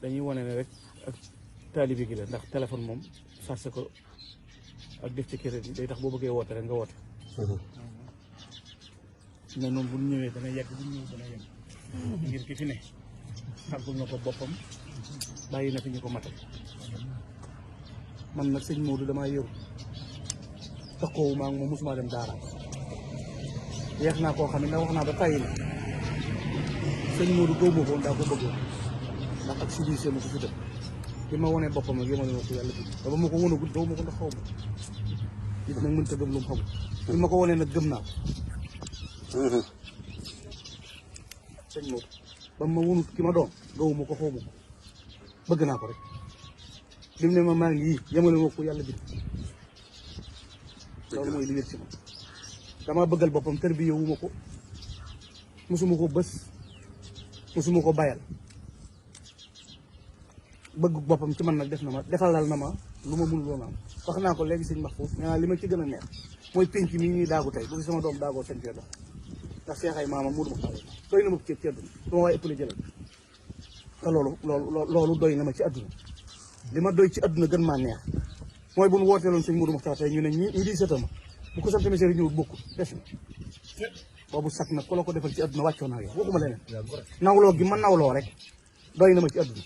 dañuy wane ne rek ak taalibe gi la ndax téléphone moom sarse ko ak def ci crédit day tax boo bëggee woote rek nga woote. ne noonu bu ñëwee dana yegg bu ñëwee dana yegg. ngir ki fi ne xàggul na ko boppam bàyyi na fi ñu ko matal man nag sëñ Modou damaa yëru taxawu maa ngi moom mosuma dem daara yeex naa koo xam ne ndax wax naa ba tàyyi na sëñ Modou góob ma ko daa ko bëggoon ndax ak civilisé ma ko fi def bi ma wonee boppam nag yemale ma ko yàlla bi ba ma ko wonagul daw ma ko ndax xaw ma nit nag mënta gëm lu mu xamul bi ma ko wonee nag gëm naa ko sëñ Modou ba ma wonut ki ma doon gawu ma ko xaw ma ko bëgg naa ko rek li mu ne ma maa ngi yii yemale ma ko yàlla bi loolu mooy li wér ci man dama bëggal boppam tër bi yowuma ko mosuma ko bës mosuma ko bayal bëgg boppam ci man nag def na ma defalal na ma lu ma mënul woon am wax naa ko léegi sëñ Mahfouz nee naa li ma ci gën a neex mooy penc mi ñuy daagu tey bu fi sama doom daagoo seen fee dox ndax seexay maama muur ma xale doy na ma ci àdduna du ma waaye ëppale jëlal te loolu doy na ma ci àdduna li ma doy ci àdduna gën maa neex mooy bu mu wooteeloon sëñ Modou Mokhtar tey ñu ne ñi di sëtama bu ko sant mesere ñëwul bokkul des na boobu sax nag ku la ko defal ci àdduna wàccoo naa yow waxuma leneen nawloo gi ma nawloo rek doy na ma ci àdduna